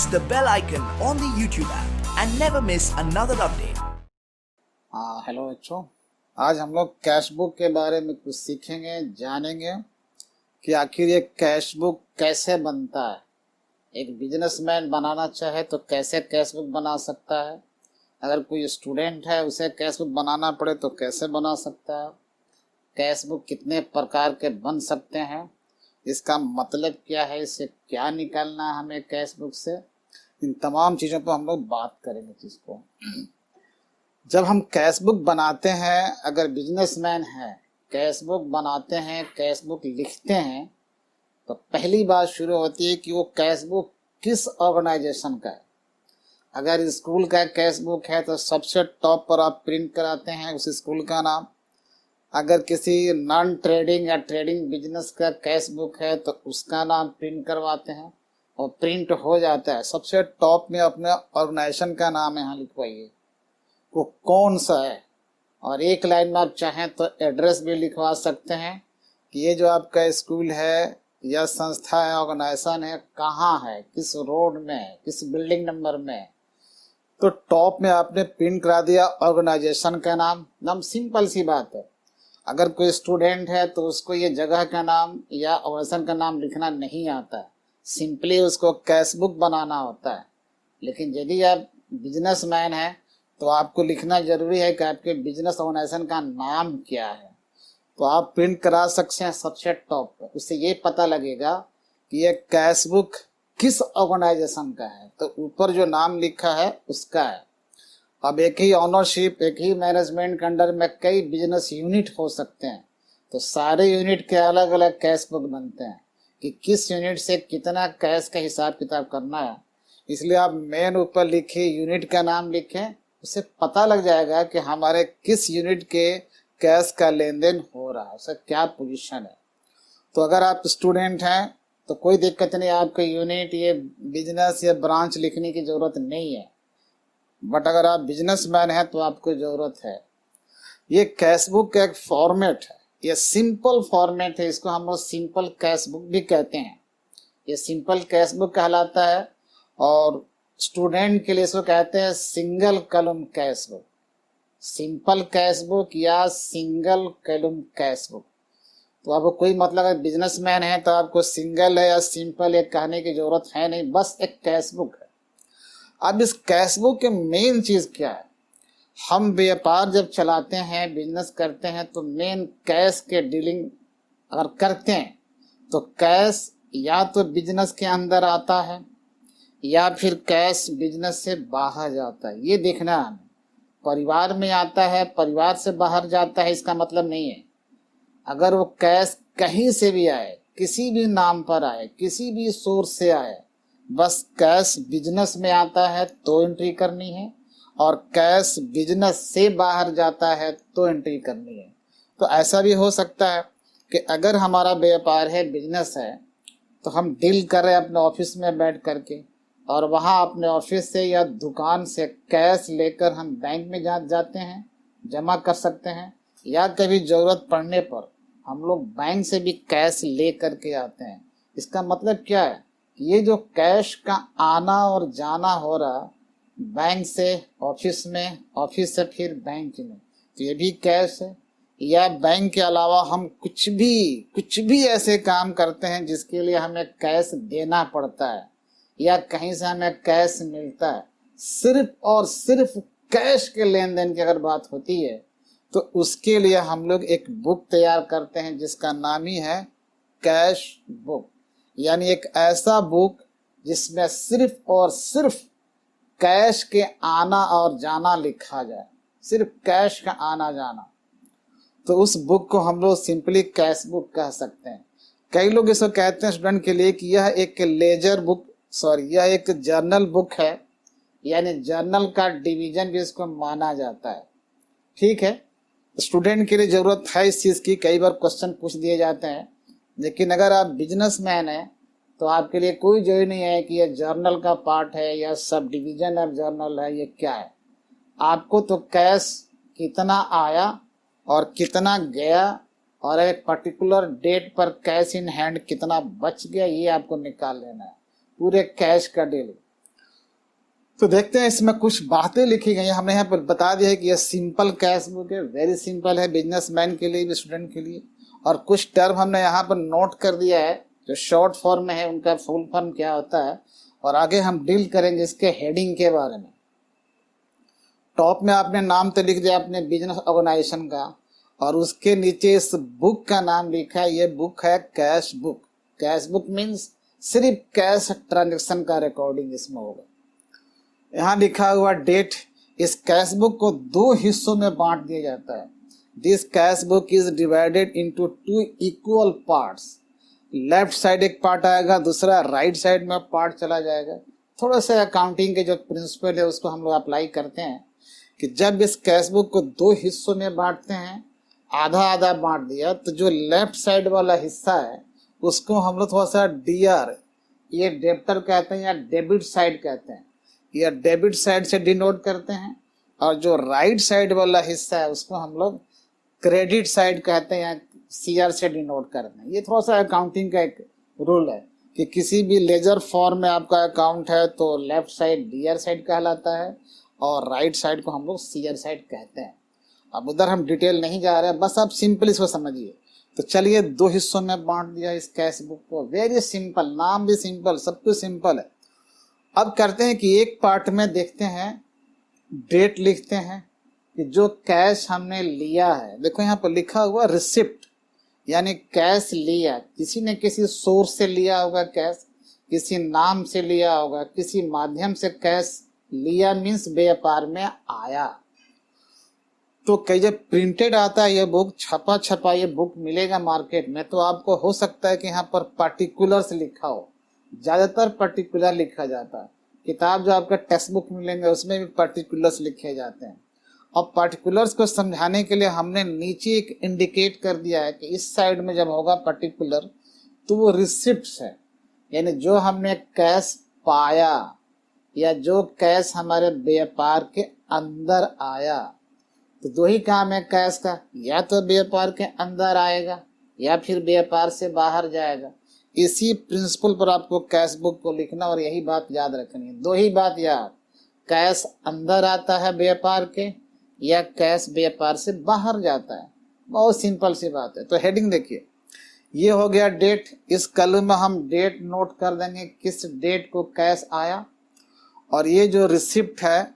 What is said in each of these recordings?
press the bell icon on the YouTube app and never miss another update. हाँ hello बच्चों, आज हम लोग कैश बुक के बारे में कुछ सीखेंगे, जानेंगे कि आखिर ये कैश बुक कैसे बनता है। एक बिजनेसमैन बनाना चाहे तो कैसे कैश बुक बना सकता है, अगर कोई स्टूडेंट है उसे कैश बुक बनाना पड़े तो कैसे बना सकता है, कैश बुक कितने प्रकार के बन सकते हैं, इसका मतलब क्या है, इससे क्या निकालना है हमें कैश बुक से, इन तमाम चीज़ों पर हम लोग बात करेंगे। चीज़ जब हम कैश बुक बनाते हैं, अगर बिजनेसमैन है कैश बुक बनाते हैं, कैश बुक लिखते हैं, तो पहली बात शुरू होती है कि वो कैश बुक किस ऑर्गेनाइजेशन का है। अगर स्कूल का कैश बुक है तो सबसे टॉप पर आप प्रिंट कराते हैं उस स्कूल का नाम। अगर किसी नॉन ट्रेडिंग या ट्रेडिंग बिजनेस का कैश बुक है तो उसका नाम प्रिंट करवाते हैं और प्रिंट हो जाता है। सबसे टॉप में अपने ऑर्गेनाइजेशन का नाम यहाँ लिखवाइए, वो कौन सा है, और एक लाइन में आप चाहें तो एड्रेस भी लिखवा सकते हैं कि ये जो आपका स्कूल है या संस्था है, ऑर्गेनाइजेशन है, कहाँ है, किस रोड में है, किस बिल्डिंग नंबर में है। तो टॉप में आपने प्रिंट करा दिया ऑर्गेनाइजेशन का नाम सिंपल सी बात है। अगर कोई स्टूडेंट है तो उसको ये जगह का नाम या ऑर्गेनाइजेशन का नाम लिखना नहीं आता है, सिंपली उसको कैश बुक बनाना होता है। लेकिन यदि आप बिजनेसमैन हैं तो आपको लिखना जरूरी है कि आपके बिजनेस ऑर्गेनाइजेशन का नाम क्या है। तो आप प्रिंट करा सकते हैं सबसे टॉप पर, उससे ये पता लगेगा कि ये कैश बुक किस ऑर्गेनाइजेशन का है। तो ऊपर जो नाम लिखा है उसका है। अब एक ही ऑनरशिप, एक ही मैनेजमेंट के अंडर में कई बिजनेस यूनिट हो सकते हैं, तो सारे यूनिट के अलग अलग कैश बुक बनते हैं कि किस यूनिट से कितना कैश का हिसाब किताब करना है। इसलिए आप मेन ऊपर लिखे यूनिट का नाम लिखें, उससे पता लग जाएगा कि हमारे किस यूनिट के कैश का लेन देन हो रहा है, उसका क्या पोजीशन है। तो अगर आप स्टूडेंट हैं तो कोई दिक्कत नहीं, आपको यूनिट ये बिजनेस या ब्रांच लिखने की ज़रूरत नहीं है। बट अगर आप बिजनेसमैन हैं तो आपको ज़रूरत है। ये कैश बुक का एक फॉर्मेट है, ये सिंपल फॉर्मेट है, इसको हम लोग सिंपल कैश बुक भी कहते हैं। ये सिंपल कैश बुक कहलाता है और स्टूडेंट के लिए इसको कहते हैं single column cash book, simple cash book या सिंगल कॉलम कैश बुक। तो आपको कोई मतलब अगर बिजनेसमैन है तो आपको सिंगल है या सिंपल एक कहने की जरूरत है नहीं, बस एक कैश बुक है। अब इस कैश बुक के मेन चीज़ क्या है, हम व्यापार जब चलाते हैं, बिजनेस करते हैं, तो मेन कैश के डीलिंग अगर करते हैं तो कैश या तो बिजनेस के अंदर आता है या फिर कैश बिजनेस से बाहर जाता है। ये देखना है हमें, परिवार में आता है, परिवार से बाहर जाता है, इसका मतलब नहीं है। अगर वो कैश कहीं से भी आए, किसी भी नाम पर आए, किसी भी सोर्स से आए, बस कैश बिजनेस में आता है तो एंट्री करनी है और कैश बिजनेस से बाहर जाता है तो एंट्री करनी है। तो ऐसा भी हो सकता है कि अगर हमारा व्यापार है, बिजनेस है, तो हम डील कर रहे हैं अपने ऑफिस में बैठ करके, और वहाँ अपने ऑफिस से या दुकान से कैश लेकर हम बैंक में जाते हैं, जमा कर सकते हैं, या कभी ज़रूरत पड़ने पर हम लोग बैंक से भी कैश ले करके आते हैं। इसका मतलब क्या है, ये जो कैश का आना और जाना हो रहा बैंक से ऑफिस में, ऑफिस से फिर बैंक में, तो ये भी कैश है। या बैंक के अलावा हम कुछ भी ऐसे काम करते हैं जिसके लिए हमें कैश देना पड़ता है या कहीं से हमें कैश मिलता है, सिर्फ और सिर्फ कैश के लेन देन की अगर बात होती है तो उसके लिए हम लोग एक बुक तैयार करते हैं जिसका नाम ही है कैश बुक। यानी एक ऐसा बुक जिसमें सिर्फ और सिर्फ कैश के आना और जाना लिखा जाए, सिर्फ कैश का आना जाना। तो उस बुक को हम लोग सिंपली कैश बुक कह सकते हैं। कई लोग इसको कहते हैं स्टूडेंट के लिए कि यह एक लेजर बुक, यह एक जर्नल बुक है, यानी जर्नल का डिवीजन भी इसको माना जाता है। ठीक है, स्टूडेंट के लिए ज़रूरत है इस चीज़ की, कई बार क्वेश्चन पूछ दिए जाते हैं। लेकिन अगर आप बिजनेसमैन हैं तो आपके लिए कोई जरूरी नहीं है कि ये जर्नल का पार्ट है या सब डिवीजन ऑफ जर्नल है, ये क्या है। आपको तो कैश कितना आया और कितना गया और एक पर्टिकुलर डेट पर कैश इन हैंड कितना बच गया, ये आपको निकाल लेना है, पूरे कैश का डील। तो देखते हैं इसमें कुछ बातें लिखी गई हैं। हमने यहाँ पर बता दिया है कि यह सिंपल कैश बुक है, वेरी सिंपल है, बिजनेसमैन के लिए भी, स्टूडेंट के लिए। और कुछ टर्म हमने यहाँ पर नोट कर दिया है जो शॉर्ट फॉर्म में है, उनका फुल फॉर्म क्या होता है, और आगे हम डील करेंगे इसके हेडिंग के बारे में। टॉप में आपने नाम तो लिख दिया अपने बिजनेस ऑर्गेनाइजेशन का, और उसके नीचे इस बुक का नाम लिखा है, ये बुक है cash book. Cash book means सिर्फ कैश ट्रांजेक्शन का रिकॉर्डिंग इसमें होगा। यहाँ लिखा हुआ डेट, इस कैश बुक को 2 हिस्सों में बांट दिया जाता है। This cash book is divided into 2 equal parts. Left side एक पार्ट आएगा, दूसरा राइट साइड में पार्ट चला जाएगा। थोड़ा सा अकाउंटिंग के जो प्रिंसिपल है उसको हम लोग अप्लाई करते हैं कि जब इस कैश बुक को 2 हिस्सों में बांटते हैं, आधा आधा बांट दिया, तो जो लेफ्ट साइड वाला हिस्सा है उसको हम लोग थोड़ा सा डीआर, ये डेबिटर कहते हैं या डेबिट साइड कहते हैं, या डेबिट साइड से डिनोट करते हैं। और जो राइट साइड वाला हिस्सा है उसको हम लोग क्रेडिट साइड कहते हैं या सीआर से डिनोट करते हैं। ये थोड़ा सा अकाउंटिंग का एक रूल है कि किसी भी लेजर फॉर्म में आपका अकाउंट है तो लेफ्ट साइड डीआर साइड कहलाता है और राइट साइड को हम लोग सीआर साइड कहते हैं। अब उधर हम डिटेल नहीं जा रहे हैं, बस आप सिंपल इसको समझिए। तो चलिए 2 हिस्सों में बांट दिया इस कैश बुक को, वेरी सिंपल, नाम भी सिंपल, सब कुछ सिंपल है। अब करते हैं कि एक पार्ट में देखते हैं, डेट लिखते हैं कि जो कैश हमने लिया है, देखो यहाँ पर लिखा हुआ रिसिप्ट, यानी कैश लिया, किसी ने किसी सोर्स से लिया होगा कैश, किसी नाम से लिया होगा, किसी माध्यम से कैश लिया, मीन्स व्यापार में आया। तो कई जब प्रिंटेड आता है ये बुक, छपा छपा ये बुक मिलेगा मार्केट में, तो आपको हो सकता है कि यहाँ पर पर्टिकुलर्स लिखा हो, ज्यादातर पर्टिकुलर लिखा जाता है। किताब जो आपका टेक्स्ट बुक मिलेंगे उसमें भी पर्टिकुलर्स लिखे जाते हैं। और पर्टिकुलर्स को समझाने के लिए हमने नीचे एक इंडिकेट कर दिया है कि इस साइड में जब होगा पर्टिकुलर तो वो रिसिप्ट्स है, यानी जो हमने कैश पाया या जो कैश हमारे व्यापार के अंदर आया। तो 2 ही काम है कैश का, या तो व्यापार के अंदर आएगा या फिर व्यापार से बाहर जाएगा। इसी प्रिंसिपल पर आपको कैश बुक को लिखना और यही बात याद रखनी है, 2 ही बात याद, कैश अंदर आता है व्यापार के या कैश व्यापार से बाहर जाता है। बहुत सिंपल सी बात है। तो हेडिंग देखिए, ये हो गया डेट। इस कॉलम में हम डेट नोट कर देंगे किस डेट को कैश आया। और ये जो रिसिप्ट है,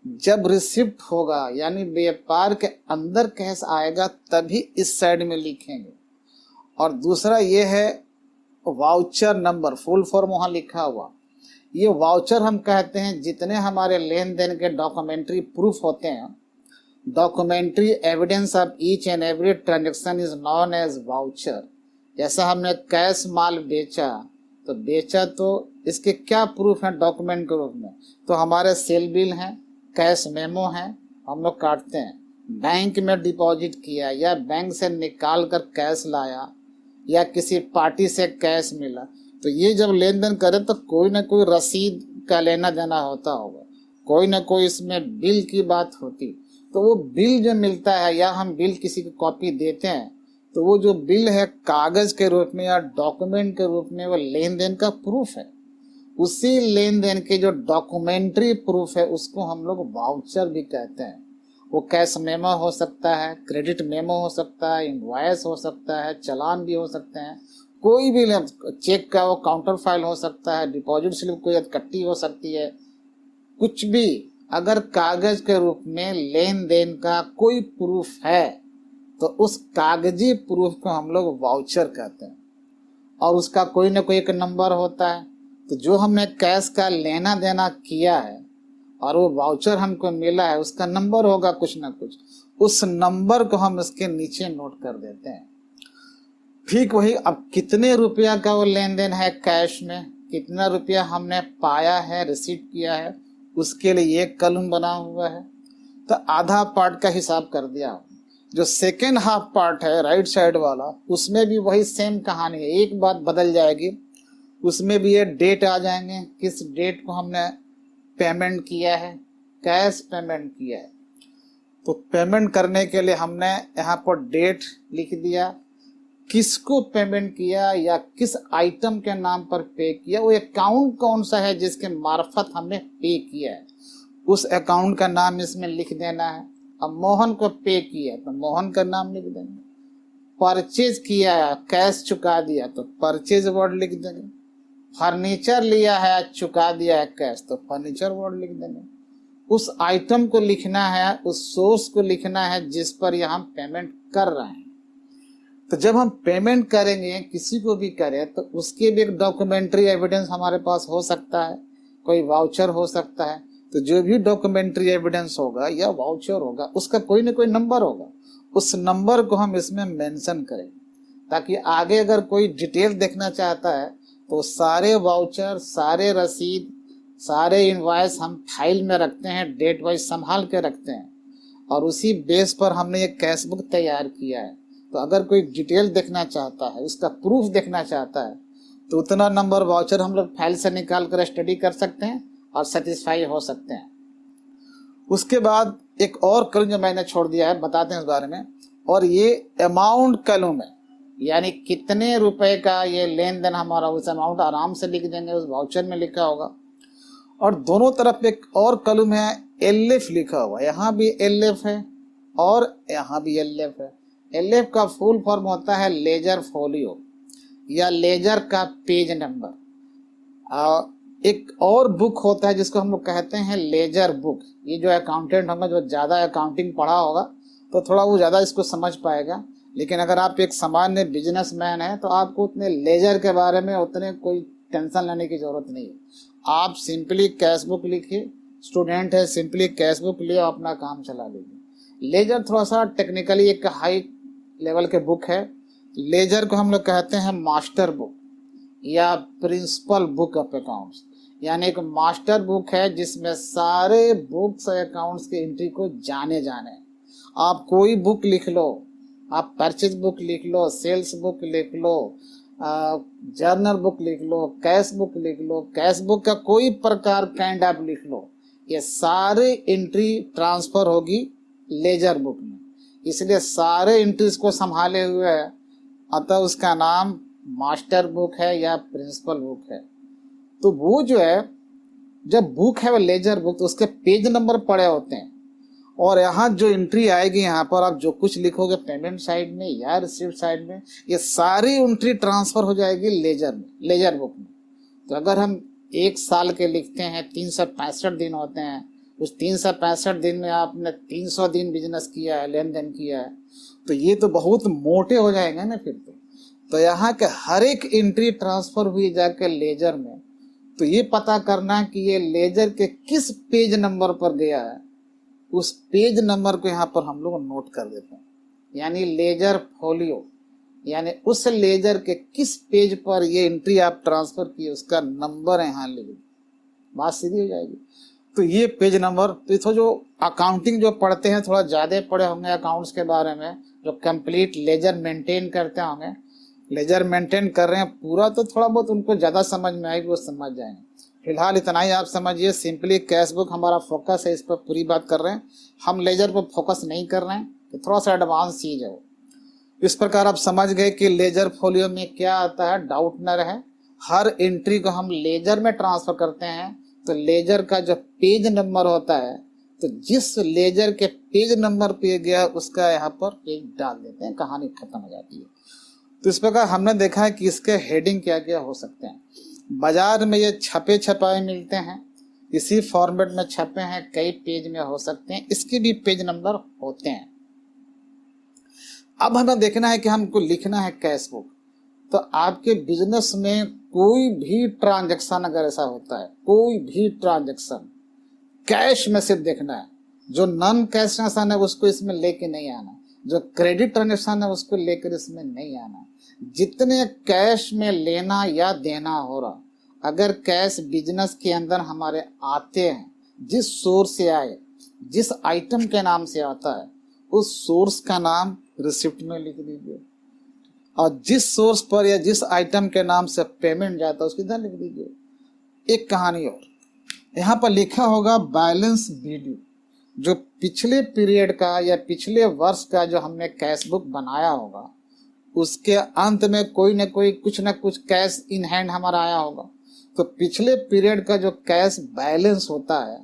जब रिसिप्ट होगा यानी व्यापार के अंदर कैश आएगा तभी इस साइड में लिखेंगे। और दूसरा ये है वाउचर नंबर, फुल फॉर्म वहाँ लिखा हुआ। ये वाउचर हम कहते हैं जितने हमारे लेन देन के डॉक्यूमेंट्री प्रूफ होते हैं, documentary evidence of each and every transaction is known as voucher. जैसा हमने कैश माल बेचा, तो बेचा तो इसके क्या प्रूफ है डॉक्यूमेंट के रूप में, तो हमारे सेल बिल हैं, कैश मेमो है, हम लोग काटते हैं। बैंक में डिपॉजिट किया या बैंक से निकाल कर कैश लाया या किसी पार्टी से कैश मिला, तो ये जब लेन देन करें तो कोई ना कोई रसीद का लेना देना होता होगा, कोई ना कोई इसमें बिल की बात होती। तो वो बिल जो मिलता है या हम बिल किसी को कॉपी देते हैं, तो वो जो बिल है कागज के रूप में या डॉक्यूमेंट के रूप में वो लेन देन का प्रूफ है। उसी लेन देन के जो डॉक्यूमेंट्री प्रूफ है उसको हम लोग वाउचर भी कहते हैं। वो कैश मेमो हो सकता है, क्रेडिट मेमो हो सकता है, इनवॉइस हो सकता है, चालान भी हो सकते हैं, कोई भी चेक का वो काउंटर फाइल हो सकता है, डिपॉजिट स्लिप कोई कट्टी हो सकती है, कुछ भी अगर कागज के रूप में लेन देन का कोई प्रूफ है तो उस कागजी प्रूफ को हम लोग वाउचर कहते हैं। और उसका कोई ना कोई एक नंबर होता है। तो जो हमने कैश का लेना देना किया है और वो वाउचर हमको मिला है, उसका नंबर होगा कुछ ना कुछ, उस नंबर को हम इसके नीचे नोट कर देते हैं। ठीक वही, अब कितने रुपया का वो लेन देन है कैश में, कितना रुपया हमने पाया है, रिसीव किया है, उसके लिए एक कॉलम बना हुआ है। तो आधा पार्ट का हिसाब कर दिया। जो सेकेंड हाफ पार्ट है राइट साइड वाला, उसमें भी वही सेम कहानी है, एक बात बदल जाएगी, उसमें भी ये डेट आ जाएंगे, किस डेट को हमने पेमेंट किया है, कैश पेमेंट किया है। तो पेमेंट करने के लिए हमने यहाँ पर डेट लिख दिया, किसको पेमेंट किया या किस आइटम के नाम पर पे किया, वो अकाउंट कौन सा है जिसके मार्फत हमने पे किया है, उस अकाउंट का नाम इसमें लिख देना है। अब मोहन को पे किया तो मोहन का नाम लिख देंगे, परचेज किया है कैश चुका दिया तो परचेज वर्ड लिख देंगे, फर्नीचर लिया है चुका दिया है कैश तो फर्नीचर वर्ड लिख देंगे। उस आइटम को लिखना है, उस सोर्स को लिखना है जिस पर यह हम पेमेंट कर रहे हैं। तो जब हम पेमेंट करेंगे किसी को भी करें तो उसके भी एक डॉक्यूमेंट्री एविडेंस हमारे पास हो सकता है, कोई वाउचर हो सकता है। तो जो भी डॉक्यूमेंट्री एविडेंस होगा या वाउचर होगा उसका कोई ना कोई नंबर होगा, उस नंबर को हम इसमें मेंशन करेंगे ताकि आगे अगर कोई डिटेल देखना चाहता है तो सारे वाउचर, सारे रसीद, सारे इनवॉइस हम फाइल में रखते हैं, डेट वाइज संभाल के रखते हैं और उसी बेस पर हमने ये कैश बुक तैयार किया है। तो अगर कोई डिटेल देखना चाहता है, उसका प्रूफ देखना चाहता है तो उतना नंबर वाउचर हम लोग फाइल से निकाल कर स्टडी कर सकते हैं और सेटिस्फाई हो सकते हैं। उसके बाद एक और कॉलम जो मैंने छोड़ दिया है, बताते हैं इस बारे में, और ये अमाउंट कॉलम है, यानी कितने रुपए का ये लेन देन हमारा, उस अमाउंट आराम से लिख देंगे, उस वाउचर में लिखा होगा। और दोनों तरफ एक और कॉलम है एलएफ लिखा हुआ, यहाँ भी एलएफ है और यहाँ भी एलएफ है। एलएफ का फुल फॉर्म होता है लेजर फोलियो या लेजर का पेज नंबर। एक और बुक होता है जिसको हम लोग कहते हैं लेजर बुक। ये जो अकाउंटेंट होगा, जो ज़्यादा अकाउंटिंग पढ़ा होगा तो थोड़ा वो ज़्यादा इसको समझ पाएगा, लेकिन अगर आप एक सामान्य बिजनेसमैन हैं तो आपको उतने लेजर के बारे में उतने कोई टेंशन लेने की ज़रूरत नहीं है। आप सिंपली कैश बुक लिखिए, स्टूडेंट है सिंपली कैश बुक लिए अपना काम चला लीजिए। लेजर थोड़ा सा टेक्निकली एक हाई लेवल के बुक है। लेजर को हम लोग कहते हैं मास्टर बुक या प्रिंसिपल बुक ऑफ अकाउंट्स, यानी एक मास्टर बुक है जिसमें सारे बुक्स और अकाउंट्स के एंट्री को जाने आप कोई बुक लिख लो, आप परचेज बुक लिख लो, सेल्स बुक लिख लो, जर्नल बुक लिख लो, कैश बुक लिख लो, कैश बुक का कोई प्रकार काइंड आप लिख लो, ये सारे एंट्री ट्रांसफर होगी लेजर बुक में, इसलिए सारे एंट्रीज को संभाले हुए है, अतः उसका नाम मास्टर बुक है या प्रिंसिपल बुक है। तो वो जो है, जब बुक है वो लेजर बुक, तो उसके पेज नंबर पड़े होते हैं और यहाँ जो एंट्री आएगी, यहाँ पर आप जो कुछ लिखोगे पेमेंट साइड में या रिसीप्ट साइड में, ये सारी एंट्री ट्रांसफर हो जाएगी लेजर में, लेजर बुक में। तो अगर हम एक साल के लिखते हैं, 365 दिन होते हैं, उस 365 दिन में आपने 300 दिन बिजनेस किया है, लेन देन किया है, तो ये तो बहुत मोटे हो जाएंगे ना फिर तो यहाँ के हर एक एंट्री ट्रांसफर हुई जाकर लेजर में। तो ये पता करना कि ये लेजर के किस पेज नंबर पर गया है, उस पेज नंबर को यहाँ पर हम लोग नोट कर देते हैं, यानी लेजर फोलियो, यानी उस लेजर के किस पेज पर ये एंट्री आप ट्रांसफर की उसका नंबर यहाँ लिख दो, बात सीधी हो जाएगी। तो ये पेज नंबर, तो जो अकाउंटिंग जो पढ़ते हैं थोड़ा ज़्यादा पढ़े होंगे अकाउंट्स के बारे में, जो कंप्लीट लेजर मेंटेन करते होंगे, लेजर मेंटेन कर रहे हैं पूरा, तो थोड़ा बहुत उनको ज़्यादा समझ में आएगी, वो समझ जाएंगे। फिलहाल इतना ही आप समझिए, सिंपली कैश बुक हमारा फोकस है, इस पर पूरी बात कर रहे हैं हम, लेजर पर फोकस नहीं कर रहे हैं, तो थोड़ा सा एडवांस चीज है। इस प्रकार आप समझ गए कि लेजर फोलियो में क्या आता है, डाउट न रहे। हर एंट्री को हम लेजर में ट्रांसफर करते हैं तो लेजर का जो पेज नंबर होता है, तो जिस लेजर के पेज नंबर पे गया उसका यहाँ पर पेज डाल देते हैं, कहानी खत्म हो जाती है। तो इस प्रकार हमने देखा है कि इसके हेडिंग क्या क्या हो सकते हैं। बाजार में ये छपे छपाए मिलते हैं, इसी फॉर्मेट में छपे हैं, कई पेज में हो सकते हैं, इसके भी पेज नंबर होते हैं। अब हमें देखना है कि हमको लिखना है कैश बुक। तो आपके बिजनेस में कोई भी ट्रांजैक्शन अगर ऐसा होता है, कोई भी ट्रांजैक्शन कैश में सिर्फ देखना है, जो नॉन कैश ट्रांजैक्शन है उसको इसमें लेके नहीं आना, जो क्रेडिट ट्रांजैक्शन है उसको लेकर इसमें नहीं आना। जितने कैश में लेना या देना हो रहा, अगर कैश बिजनेस के अंदर हमारे आते हैं, जिस सोर्स से आए, जिस आइटम के नाम से आता है, उस सोर्स का नाम रिसिप्ट में लिख दीजिए, और जिस सोर्स पर या जिस आइटम के नाम से पेमेंट जाता है उसकी इधर लिख दीजिए। एक कहानी और, यहाँ पर लिखा होगा बैलेंस वीडियो, जो पिछले पीरियड का या पिछले वर्ष का जो हमने कैश बुक बनाया होगा उसके अंत में कोई ना कोई कुछ ना कुछ कैश इन हैंड हमारा आया होगा। तो पिछले पीरियड का जो कैश बैलेंस होता है,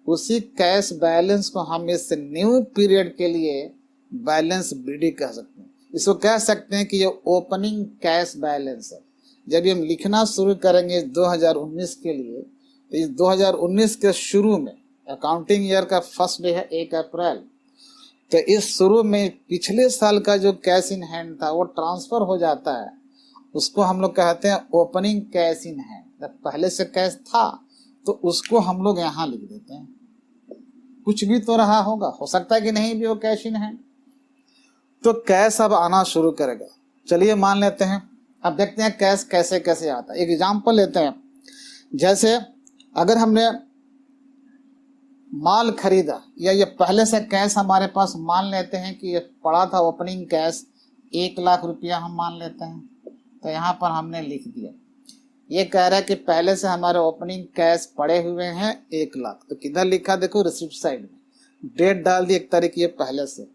उसी कैश बैलेंस को हम इस न्यू पीरियड के लिए बैलेंस बीडी कह सकते हैं। इसको कह सकते हैं कि ये ओपनिंग कैश बैलेंस है। जब हम लिखना शुरू करेंगे 2019 के लिए, तो इस 2019 के शुरू में अकाउंटिंग ईयर का फर्स्ट डे है 1 अप्रैल, तो इस शुरू में पिछले साल का जो कैश इन हैंड था वो ट्रांसफर हो जाता है। उसको हम लोग कहते हैं ओपनिंग कैश इन हैंड। जब पहले से कैश था तो उसको हम लोग यहाँ लिख देते हैं। कुछ भी तो रहा होगा, हो सकता है कि नहीं भी हो कैश इन हैंड। तो कैश अब आना शुरू करेगा। चलिए मान लेते हैं, अब देखते हैं कैश कैसे कैसे आता है। एक एग्जाम्पल लेते हैं, जैसे अगर हमने माल खरीदा या ये पहले से कैश हमारे पास, मान लेते हैं कि ये पड़ा था ओपनिंग कैश 1 लाख रुपया हम मान लेते हैं, तो यहाँ पर हमने लिख दिया। ये कह रहा है कि पहले से हमारे ओपनिंग कैश पड़े हुए हैं 1 लाख, तो किधर लिखा देखो रिसिप्ट साइड में, डेट डाल दी 1 तारीख ये पहले से।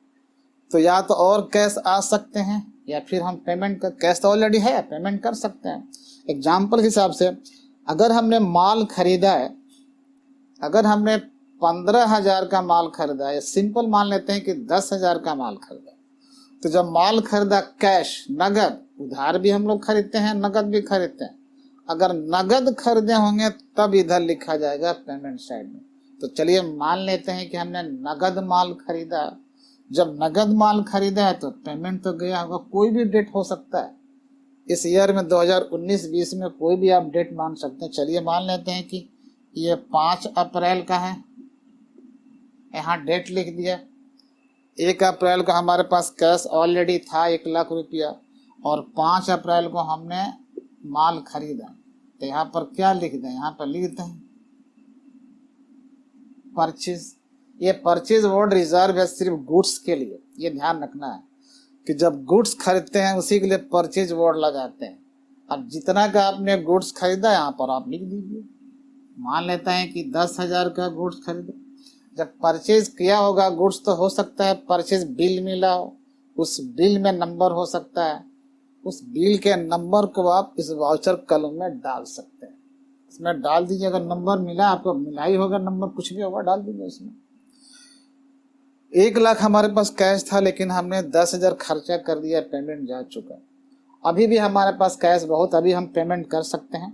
तो या तो और कैश आ सकते हैं या फिर हम पेमेंट का, कैश तो ऑलरेडी है, पेमेंट कर सकते हैं। एग्जाम्पल के हिसाब से अगर हमने माल खरीदा है, अगर हमने 15,000 का माल खरीदा है, सिंपल मान लेते हैं कि 10,000 का माल खरीदा, तो जब माल खरीदा कैश नगद, उधार भी हम लोग खरीदते हैं, नगद भी खरीदते हैं, अगर नगद खरीदे होंगे तब इधर लिखा जाएगा पेमेंट साइड में। तो चलिए मान लेते हैं कि हमने नगद माल खरीदा। जब नगद माल खरीदा है तो पेमेंट तो गया होगा, कोई भी डेट हो सकता है इस ईयर में, 2019-20 में कोई भी आप डेट मान सकते हैं। चलिए मान लेते हैं कि ये 5 अप्रैल का है, यहाँ डेट लिख दिया। 1 अप्रैल को हमारे पास कैश ऑलरेडी था 1 लाख रुपया, और 5 अप्रैल को हमने माल खरीदा, तो यहाँ पर क्या लिख दें, यहाँ पर लिखते हैं परचेज। ये परचेज वर्ड रिजर्व है सिर्फ गुड्स के लिए, ये ध्यान रखना है कि जब गुड्स खरीदते हैं उसी के लिए परचेज वर्ड लगाते हैं। अब जितना का आपने गुड्स खरीदा यहाँ पर आप लिख दीजिए। मान लेते हैं कि 10,000 का गुड्स खरीदा, जब परचेज किया होगा गुड्स, तो हो सकता है परचेज बिल मिला हो, उस बिल में नंबर हो सकता है, उस बिल के नंबर को आप इस वाउचर कॉलम में डाल सकते हैं। इसमें डाल दीजिए, अगर नंबर मिला आपको, मिला ही होगा नंबर, कुछ भी होगा डाल दीजिए इसमें। 1 लाख हमारे पास कैश था, लेकिन हमने 10,000 खर्चा कर दिया, पेमेंट जा चुका। अभी भी हमारे पास कैश बहुत, अभी हम पेमेंट कर सकते हैं।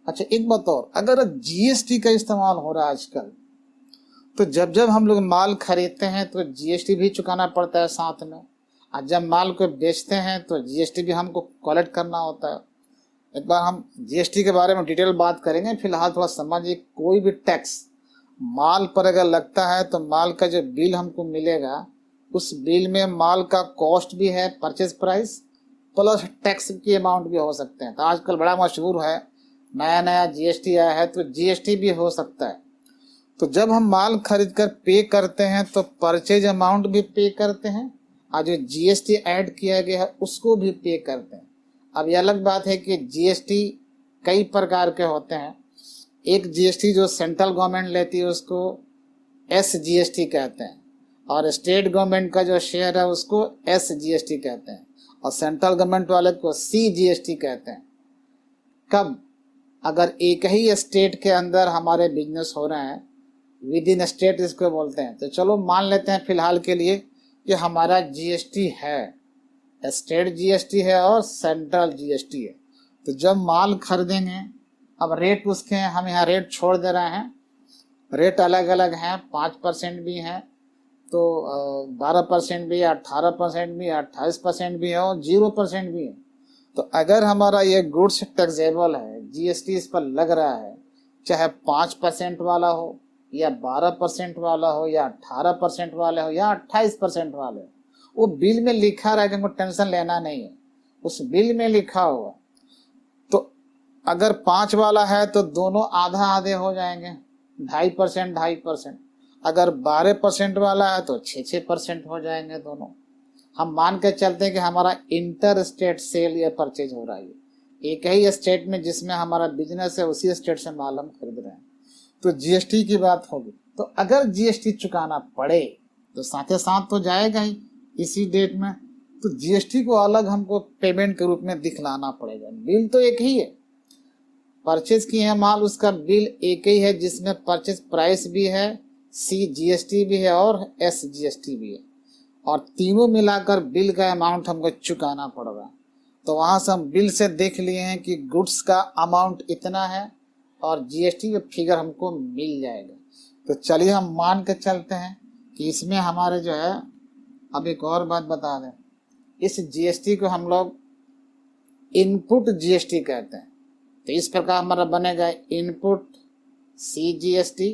अच्छा एक बात और, अगर जीएसटी का इस्तेमाल हो रहा है आजकल, तो जब जब हम लोग माल खरीदते हैं तो जीएसटी भी चुकाना पड़ता है साथ में, और जब माल को बेचते हैं तो जीएसटी भी हमको कलेक्ट करना होता है। एक बार हम जीएसटी के बारे में डिटेल बात करेंगे, फिलहाल थोड़ा समझिए। कोई भी टैक्स माल पर अगर लगता है तो माल का जो बिल हमको मिलेगा, उस बिल में माल का कॉस्ट भी है, परचेज प्राइस प्लस टैक्स की अमाउंट भी हो सकते हैं। तो आजकल बड़ा मशहूर है, नया नया जीएसटी आया है, तो जीएसटी भी हो सकता है। तो जब हम माल खरीद कर पे करते हैं तो परचेज अमाउंट भी पे करते हैं, और जो जीएसटी ऐड किया गया है उसको भी पे करते हैं। अब ये अलग बात है कि जीएसटी कई प्रकार के होते हैं। एक जीएसटी जो सेंट्रल गवर्नमेंट लेती है उसको एसजीएसटी कहते हैं, और स्टेट गवर्नमेंट का जो शेयर है उसको एसजीएसटी कहते हैं, और सेंट्रल गवर्नमेंट वाले को सीजीएसटी कहते हैं। कब, अगर एक ही स्टेट के अंदर हमारे बिजनेस हो रहे हैं, विद इन स्टेट इसको बोलते हैं। तो चलो मान लेते हैं फिलहाल के लिए कि हमारा जीएसटी है, स्टेट जीएसटी है और सेंट्रल जीएसटी है। तो जब माल खरीदेंगे, अब रेट उसके हैं, हम यहाँ रेट छोड़ दे रहे हैं, रेट अलग अलग हैं, 5% भी हैं, तो 12% भी है, 18% भी है, 28% भी है, और 0% भी है। तो अगर हमारा ये गुड्स टैक्सेबल है, जीएसटी इस पर लग रहा है, चाहे 5% वाला हो या 12% वाला हो या 18% वाले हो या 28% वाले हो, वो बिल में लिखा रहेगा, हमको टेंशन लेना नहीं है, उस बिल में लिखा हुआ। तो अगर 5 वाला है तो दोनों आधा आधे हो जाएंगे, 2.5% 2.5%। अगर 12% वाला है तो 6% हो जाएंगे दोनों। हम मान के चलते हैं कि हमारा इंटर स्टेट सेल या परचेज हो रहा है, एक ही स्टेट में जिसमें हमारा बिजनेस है उसी स्टेट से माल हम खरीद रहे हैं, तो जीएसटी की बात होगी। तो अगर जीएसटी चुकाना पड़े तो साथ ही साथ तो जाएगा ही इसी डेट में, तो जीएसटी को अलग हमको पेमेंट के रूप में दिखलाना पड़ेगा। बिल तो एक ही है, परचेज किए हैं माल, उसका बिल एक ही है जिसमें परचेज प्राइस भी है, सी जीएसटी भी है और एस जीएसटी भी है, और तीनों मिलाकर बिल का अमाउंट हमको चुकाना पड़ेगा। तो वहां से हम बिल से देख लिए हैं कि गुड्स का अमाउंट इतना है और जीएसटी का फिगर हमको मिल जाएगा। तो चलिए हम मान के चलते हैं कि इसमें हमारे जो है, अब एक और बात बता दें, इस जीएसटी को हम लोग इनपुट जीएसटी कहते हैं। तो इस प्रकार हमारा बनेगा input C GST,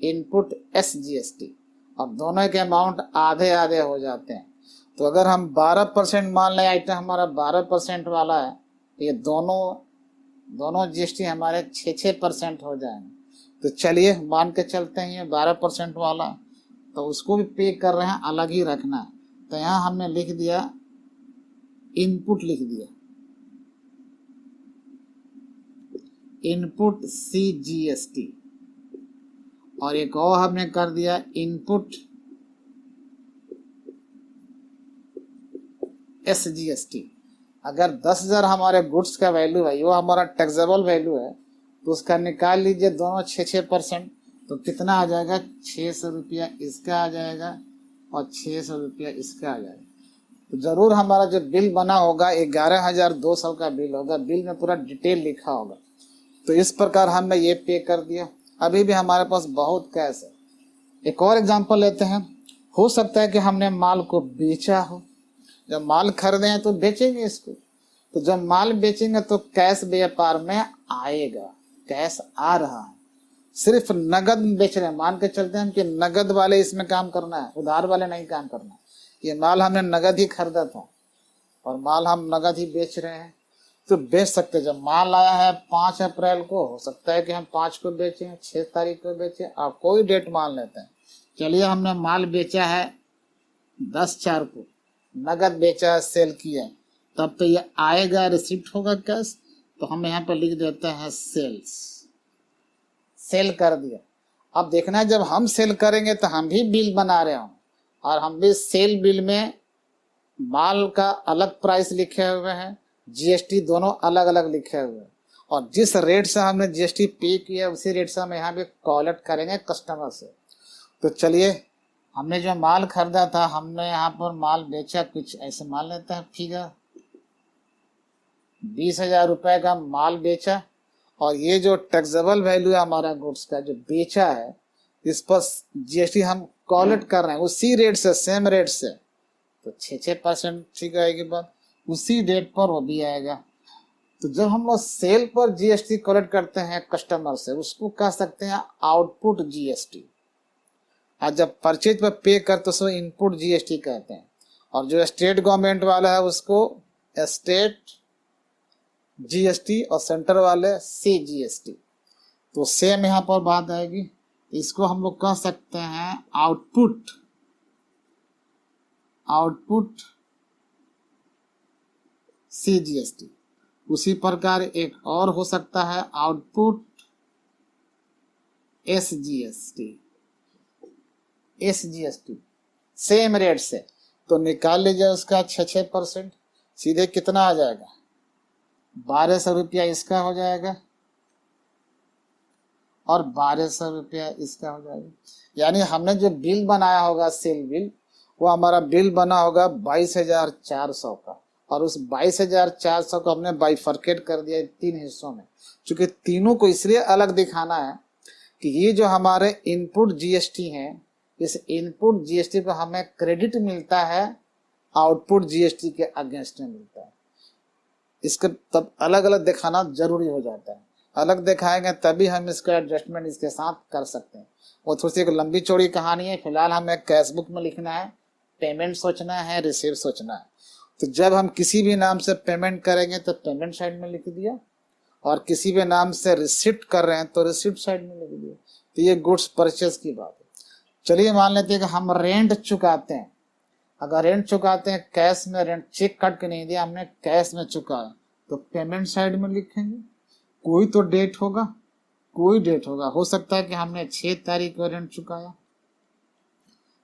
input S GST, और दोनों के अमाउंट आधे आधे हो जाते हैं। तो अगर हम 12% मान लें आइटम हमारा 12% वाला है, तो ये दोनों जीएसटी हमारे 6% हो जाएंगे। तो चलिए मान के चलते हैं ये 12% वाला, तो उसको भी पे कर रहे हैं, अलग ही रखना है। तो यहाँ हमने लिख दिया इनपुट, लिख दिया इनपुट सी जीएसटी, और एक और हमने कर दिया इनपुट एस जीएसटी। अगर 10,000 हमारे गुड्स का वैल्यू है, वो हमारा टैक्सेबल वैल्यू है, तो उसका निकाल लीजिए दोनों 6%। तो कितना आ जाएगा, 600 रुपया इसका आ जाएगा और 600 रुपया इसका आ जाएगा। तो जरूर हमारा जो बिल बना होगा 11,200 का बिल होगा, बिल में पूरा डिटेल लिखा होगा। तो इस प्रकार हमने ये पे कर दिया। अभी भी हमारे पास बहुत कैश है। एक और एग्जांपल लेते हैं। हो सकता है कि हमने माल को बेचा हो, जब माल खरीदे हैं तो बेचेंगे इसको, तो जब माल बेचेंगे तो कैश व्यापार में आएगा, कैश आ रहा है। सिर्फ नगद में बेच रहे हैं, मान के चलते हैं कि नगद वाले इसमें काम करना है, उधार वाले नहीं काम करना। ये माल हमने नगद ही खरीदा था और माल हम नगद ही बेच रहे हैं, तो बेच सकते हैं। जब माल आया है 5 अप्रैल को, हो सकता है कि हम 5 को बेचें, 6 तारीख को बेचें, आप कोई डेट मान लेते हैं। चलिए हमने माल बेचा है 10/4 को, नगद बेचा है, सेल किया, तब तो ये आएगा, रिसिप्ट होगा कैश। तो हम यहाँ पर लिख देते हैं सेल्स, सेल कर दिया। अब देखना है जब हम सेल करेंगे तो हम भी बिल बना रहे हों, और हम भी सेल बिल में माल का अलग प्राइस लिखे हुए हैं, जीएसटी दोनों अलग अलग लिखे हुए हैं, और जिस रेट से हमने जीएसटी पे किया उसी रेट से हम यहाँ भी कलेक्ट करेंगे कस्टमर से। तो चलिए, हमने जो माल खरीदा था, हमने यहाँ पर माल बेचा, कुछ ऐसे मान लेते हैं फिगर, 20,000 रुपए का माल बेचा, और ये जो टैक्सेबल वैल्यू है हमारा गुड्स का जो बेचा है, इस पर जीएसटी हम कलेक्ट कर रहे हैं उसी रेट से, सेम रेट से। तो 6% ठीक आएगी बात, उसी डेट पर वो भी आएगा। तो जब हम लोग सेल पर जीएसटी कलेक्ट करते हैं कस्टमर से, उसको कह सकते हैं आउटपुट जीएसटी, और जब परचेज पर पे करते उसको इनपुट जीएसटी कहते हैं, और जो स्टेट गवर्नमेंट वाला है उसको स्टेट जीएसटी, और सेंटर वाले सी जीएसटी। तो सेम यहाँ पर बात आएगी। इसको हम लोग कह सकते हैं आउटपुट सी जीएसटी। उसी प्रकार एक और हो सकता है output S GST, same rate से। तो निकाल लीजिए उसका 6%, सीधे कितना आ जाएगा, 1200 रुपया इसका हो जाएगा और 1200 रुपया इसका हो जाएगा। यानी हमने जो बिल बनाया होगा सेल बिल, वो हमारा बिल बना होगा 22,400 का, और उस 22,400 को हमने बाइफरकेट कर दिया 3 हिस्सों में। क्योंकि तीनों को इसलिए अलग दिखाना है कि ये जो हमारे इनपुट जीएसटी हैं, इस इनपुट जीएसटी पर हमें क्रेडिट मिलता है, आउटपुट जीएसटी के अगेंस्ट में मिलता है। इसका तब अलग अलग दिखाना जरूरी हो जाता है। अलग दिखाएंगे तभी हम इसका एडजस्टमेंट इसके साथ कर सकते हैं। वो थोड़ी सी एक लंबी चौड़ी कहानी है। फिलहाल हमें कैश बुक में लिखना है, पेमेंट सोचना है, रिसीव सोचना है। तो जब हम किसी भी नाम से पेमेंट करेंगे तो पेमेंट साइड में लिख दिया, और किसी भी नाम से रिसिप्ट कर रहे हैं तो रिसिप्ट साइड में लिख दिया। तो ये गुड्स परचेज की बात है। चलिए मान लेते हैं कि हम रेंट चुकाते हैं। अगर रेंट चुकाते हैं कैश में, रेंट चेक काट के नहीं दिया, हमने कैश में चुकाया, तो पेमेंट साइड में लिखेंगे। कोई तो डेट होगा, कोई डेट होगा। हो सकता है कि हमने 6 तारीख को रेंट चुकाया,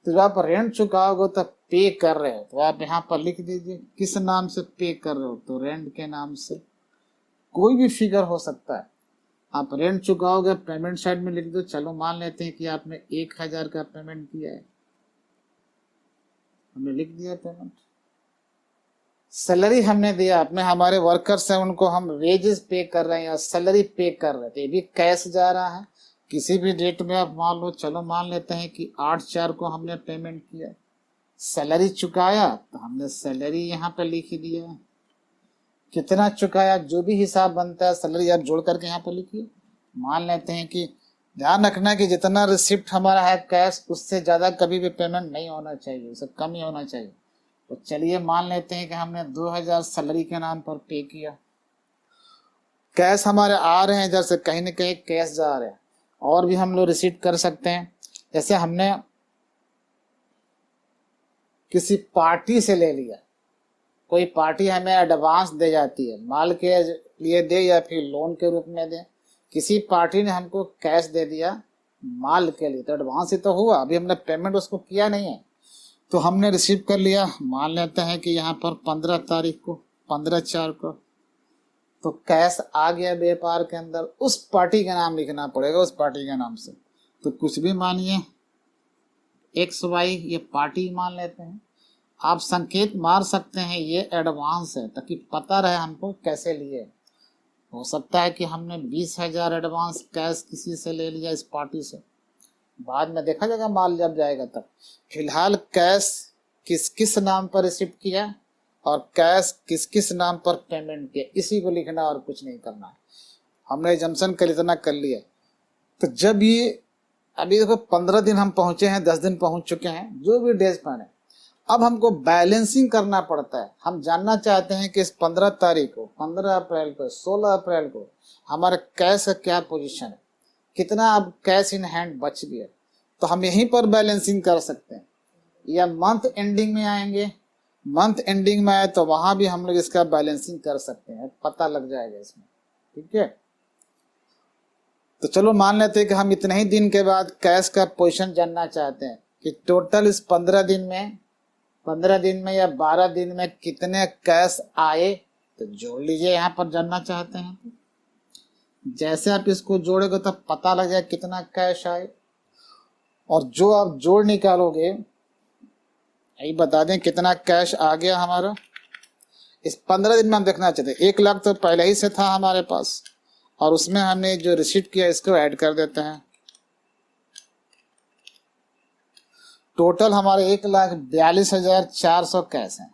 तो जब आप रेंट चुकाओगे तो पे कर रहे हो, तो आप यहाँ पर लिख दीजिए किस नाम से पे कर रहे हो, तो रेंट के नाम से। कोई भी फिगर हो सकता है, आप रेंट चुकाओगे पेमेंट साइड में लिख दो। चलो मान लेते हैं कि आपने 1000 का पेमेंट किया है, हमने लिख दिया पेमेंट। सैलरी हमने दिया, अपने हमारे वर्कर्स हैं उनको हम वेजेस पे कर रहे हैं या सैलरी पे कर रहे थे, ये भी कैश जा रहा है। किसी भी डेट में आप मान लो, चलो मान लेते हैं कि 8/4 को हमने पेमेंट किया, सैलरी चुकाया तो हमने सैलरी यहाँ पे लिख दिया। कितना चुकाया, जो भी हिसाब बनता है सैलरी आप जोड़ करके यहाँ पे लिखिए। मान लेते हैं कि ध्यान रखना कि जितना रिसिप्ट हमारा है कैश, उससे ज़्यादा कभी भी पेमेंट नहीं होना चाहिए, उससे कम ही होना चाहिए। तो चलिए मान लेते हैं कि हमने 2000 सैलरी के नाम पर पे किया। कैश हमारे आ रहे हैं, इधर से कहीं ना कहीं कैश जा रहे हैं। और भी हम लोग रिसीट कर सकते हैं, जैसे हमने किसी पार्टी से ले लिया, कोई पार्टी हमें एडवांस दे जाती है, माल के लिए दे या फिर लोन के रूप में दे। किसी पार्टी ने हमको कैश दे दिया माल के लिए, तो एडवांस ही तो हुआ, अभी हमने पेमेंट उसको किया नहीं है, तो हमने रिसीव कर लिया। मान लेते हैं कि यहाँ पर 15 तारीख को, 15/4 को, तो कैश आ गया व्यापार के अंदर। उस पार्टी का नाम लिखना पड़ेगा, उस पार्टी के नाम से। तो कुछ भी मानिए XY ये पार्टी मान लेते हैं, आप संकेत मार सकते हैं ये एडवांस है, ताकि पता रहे हमको कैसे लिए। हो सकता है कि हमने 20,000 एडवांस कैश किसी से ले लिया, इस पार्टी से, बाद में देखा जाएगा माल जब जाएगा तब। फिलहाल कैश किस किस नाम पर रिसीव किया और कैश किस किस नाम पर पेमेंट किया, इसी को लिखना और कुछ नहीं करना है। हमने जमसन कल इतना कर लिया। तो जब ये अभी देखो 15 दिन हम पहुंचे हैं, 10 दिन पहुंच चुके हैं, जो भी डेज पर है, अब हमको बैलेंसिंग करना पड़ता है। हम जानना चाहते हैं कि इस 15 तारीख को, 15 अप्रैल को, 16 अप्रैल को हमारे कैश का क्या पोजीशन है, कितना अब कैश इन हैंड बच गया। तो हम यहीं पर बैलेंसिंग कर सकते हैं, या मंथ एंडिंग में आएंगे, मंथ एंडिंग में आए तो वहां भी हम लोग इसका बैलेंसिंग कर सकते हैं, पता लग जाएगा इसमें। ठीक है, तो चलो मान लेते हैं कि हम इतने ही दिन के बाद कैश का पोजीशन जानना चाहते हैं कि टोटल इस 15 दिन में या 12 दिन में कितने कैश आए, तो जोड़ लीजिए। यहाँ पर जानना चाहते हैं, जैसे आप इसको जोड़ोगे तो पता लग जाए कितना कैश आए। और जो आप जोड़ निकालोगे, यही बता दें कितना कैश आ गया हमारा इस 15 दिन में। हम देखना चाहते हैं 1 लाख तो पहले ही से था हमारे पास, और उसमें हमने जो रिसीट किया इसको ऐड कर देते हैं। टोटल हमारे 1,42,400 कैश हैं।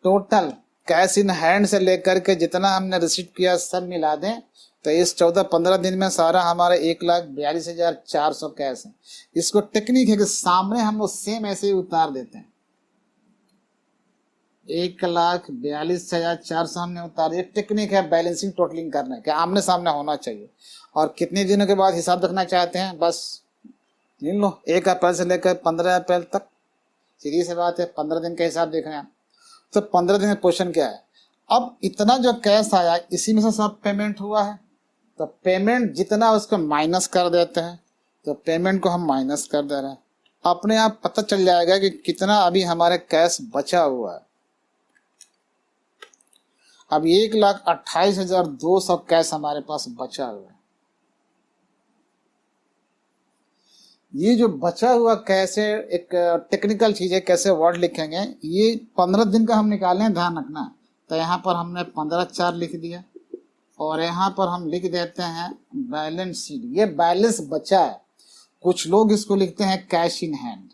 टोटल कैश इन हैंड से लेकर के जितना हमने रिसीट किया सब मिला दें तो इस 14-15 दिन में सारा हमारे 1,42,400 कैश है। इसको टेक्निक है कि सामने हम लोग सेम ऐसे ही उतार देते हैं। 1,42,400 हमने उतार, ये टेक्निक है बैलेंसिंग टोटलिंग करने के, आमने सामने होना चाहिए। और कितने दिनों के बाद हिसाब रखना चाहते हैं, बस गिन लो 1 अप्रैल से लेकर 15 अप्रैल तक, सीधी सी बात है, 15 दिन का हिसाब देखना है। तो 15 दिन का क्वेश्चन क्या है, अब इतना जो कैश आया इसी में से सब पेमेंट हुआ है, तो पेमेंट जितना उसको माइनस कर देते हैं। तो पेमेंट को हम माइनस कर दे रहे हैं, अपने आप पता चल जाएगा कि कितना अभी हमारे कैश बचा हुआ है। अब 1,28,200 कैश हमारे पास बचा हुआ है। ये जो बचा हुआ कैसे, एक टेक्निकल चीज है, कैसे वर्ड लिखेंगे, ये 15 दिन का हम निकालें, ध्यान रखना। तो यहाँ पर हमने 15/4 लिख दिया, और यहाँ पर हम लिख देते हैं बैलेंस शीट। ये बैलेंस बचा है, कुछ लोग इसको लिखते हैं कैश इन हैंड,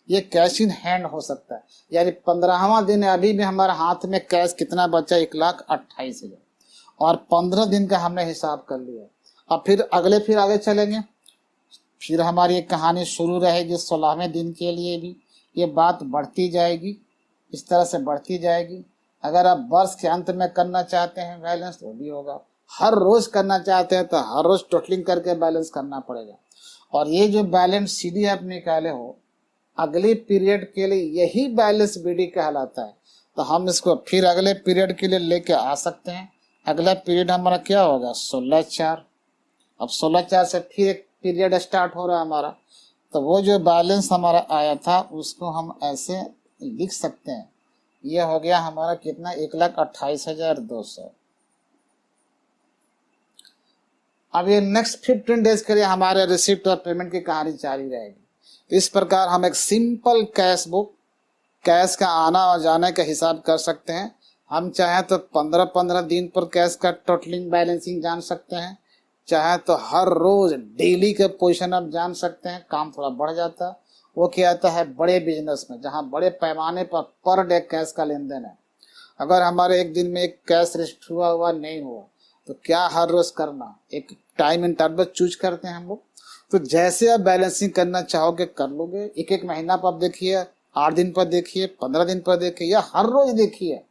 ये कैश इन हैंड हो सकता है। यानी 15वां दिन है, अभी भी हमारे हाथ में कैश कितना बचा, 1,28,000, और 15 दिन का हमने हिसाब कर लिया। अब फिर आगे चलेंगे, फिर हमारी एक कहानी शुरू रहेगी 16वें दिन के लिए भी। ये बात बढ़ती जाएगी, इस तरह से बढ़ती जाएगी। अगर आप वर्ष के अंत में करना चाहते हैं बैलेंस तो भी होगा, हर रोज करना चाहते हैं तो हर रोज टोटलिंग करके बैलेंस करना पड़ेगा। और ये जो बैलेंस सीडी आप निकाले हो अगले पीरियड के लिए, यही बैलेंस बीडी कहलाता है। तो हम इसको फिर अगले पीरियड के लिए लेके आ सकते हैं, अगला पीरियड हमारा क्या होगा 16/4। अब 16/4 से फिर एक पीरियड स्टार्ट हो रहा है हमारा, तो वो जो बैलेंस हमारा आया था उसको हम ऐसे लिख सकते हैं, ये हो गया हमारा कितना 1,28,200। अब ये नेक्स्ट 15 डेज के लिए हमारे रिसिप्ट और पेमेंट की कहानी जारी रहेगी। इस प्रकार हम एक सिंपल कैश बुक, कैश का आना और जाने का हिसाब कर सकते हैं। हम चाहे तो 15-15 दिन पर कैश का टोटलिंग बैलेंसिंग जान सकते हैं, चाहे तो हर रोज डेली के पोजीशन आप जान सकते हैं। काम थोड़ा बढ़ जाता है, वो क्या आता है बड़े बिजनेस में, जहाँ बड़े पैमाने पर डे कैश का लेन देन है। अगर हमारे एक दिन में एक कैश रिसिप्ट हुआ नहीं हुआ तो क्या हर रोज करना, एक टाइम इंटरवल चूज करते हैं हम लोग। तो जैसे आप बैलेंसिंग करना चाहोगे कर लोगे, एक एक महीना पर आप देखिए, 8 दिन पर देखिए, 15 दिन पर देखिए, या हर रोज देखिए।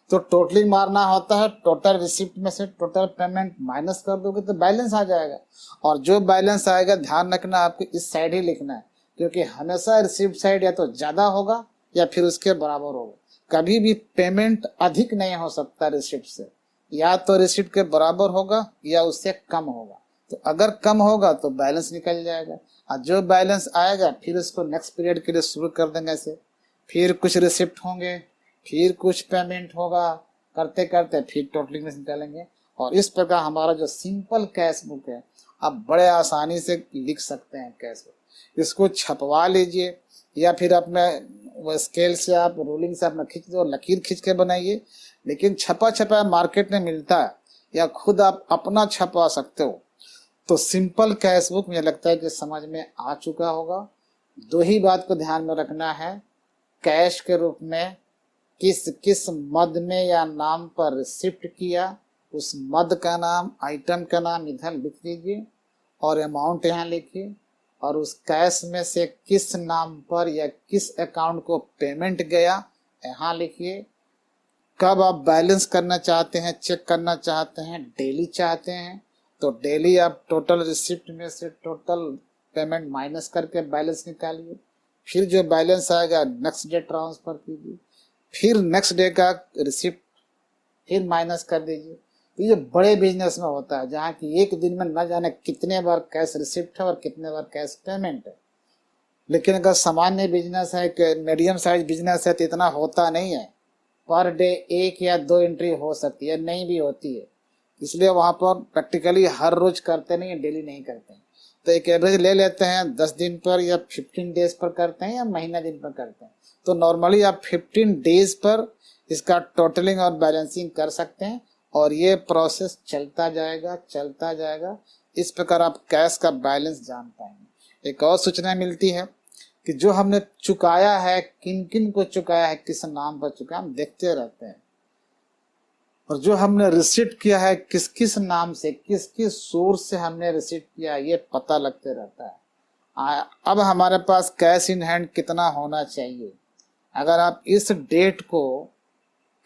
तो टोटलिंग मारना होता है, टोटल रिसिप्ट में से टोटल पेमेंट माइनस कर दोगे तो बैलेंस आ जाएगा। और जो बैलेंस आएगा ध्यान रखना आपको इस साइड ही लिखना है, क्योंकि हमेशा रिसिप्ट साइड या तो ज्यादा होगा या फिर उसके बराबर होगा। कभी भी पेमेंट अधिक नहीं हो सकता रिसिप्ट से, या तो रिसिप्ट के बराबर होगा या उससे कम होगा। तो अगर कम होगा तो बैलेंस निकल जाएगा, और जो बैलेंस आएगा फिर उसको नेक्स्ट पीरियड के लिए शुरू कर देंगे ऐसे। फिर कुछ रिसिप्ट होंगे, फिर कुछ पेमेंट होगा, करते करते फिर टोटलिंग में निकालेंगे। और इस प्रकार हमारा जो सिंपल कैश बुक है आप बड़े आसानी से लिख सकते हैं कैश बुक। इसको छपवा लीजिए या फिर अपने स्केल से आप रोलिंग से अपना खींच दो, लकीर खींच के बनाइए। लेकिन छपा मार्केट में मिलता है, या खुद आप अपना छपवा सकते हो। तो सिंपल कैश बुक मुझे लगता है कि समझ में आ चुका होगा। 2 ही बात को ध्यान में रखना है, कैश के रूप में किस किस मद में या नाम पर रिसिप्ट किया, उस मद का नाम, आइटम का नाम इधर लिख दीजिए और अमाउंट यहाँ लिखिए। और उस कैश में से किस नाम पर या किस अकाउंट को पेमेंट गया यहाँ लिखिए। कब आप बैलेंस करना चाहते हैं, चेक करना चाहते हैं, डेली चाहते हैं तो डेली आप टोटल रिसिप्ट में से टोटल पेमेंट माइनस करके बैलेंस निकालिए। फिर जो बैलेंस आएगा नेक्स्ट डे ट्रांसफर कीजिए, फिर नेक्स्ट डे का रिसिप्ट फिर माइनस कर दीजिए। तो ये बड़े बिजनेस में होता है, जहाँ की एक दिन में न जाने कितने बार कैश रिसिप्ट है और कितने बार कैश पेमेंट है। लेकिन अगर सामान्य बिजनेस है, मीडियम साइज बिजनेस है, तो इतना होता नहीं है। पर डे 1 या 2 एंट्री हो सकती है, नहीं भी होती है। इसलिए वहाँ पर प्रैक्टिकली हर रोज करते नहीं है, डेली नहीं करते हैं। तो एक एवरेज ले लेते हैं 10 दिन पर या 15 डेज पर करते हैं या महीना दिन पर करते हैं। तो नॉर्मली आप 15 डेज पर इसका टोटलिंग और बैलेंसिंग कर सकते हैं, और ये प्रोसेस चलता जाएगा। इस प्रकार आप कैश का बैलेंस जान पाएंगे। एक और सूचना मिलती है कि जो हमने चुकाया है, किन किन को चुकाया है, किस नाम पर चुकाया, हम देखते रहते हैं। और जो हमने रिसीट किया है, किस किस नाम से, किस किस सोर्स से हमने रिसीट किया, ये पता लगते रहता है। अब हमारे पास कैश इन हैंड कितना होना चाहिए। अगर आप इस डेट को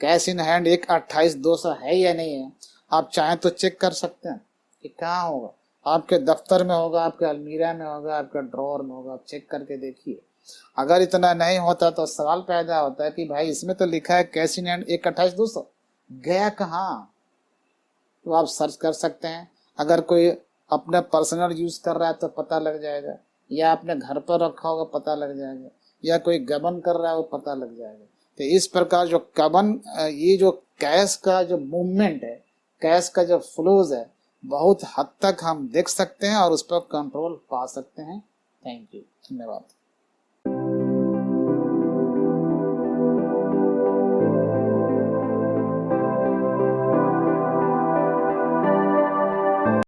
कैश इन हैंड 1/28/200 है या नहीं है, आप चाहें तो चेक कर सकते हैं कि कहाँ होगा। आपके दफ्तर में होगा, आपके अलमीरा में होगा, आपके ड्रॉअर में होगा, आप चेक करके देखिए। अगर इतना नहीं होता तो सवाल पैदा होता है कि भाई इसमें तो लिखा है कैश इन हैंड 1/28/200, गया कहाँ। तो आप सर्च कर सकते हैं। अगर कोई अपने पर्सनल यूज कर रहा है तो पता लग जाएगा, या अपने घर पर रखा होगा पता लग जाएगा, या कोई गबन कर रहा है वो पता लग जाएगा। तो इस प्रकार जो गबन, ये जो कैश का जो मूवमेंट है, कैश का जो फ्लोज है, बहुत हद तक हम देख सकते हैं और उस पर कंट्रोल पा सकते हैं। थैंक यू, धन्यवाद।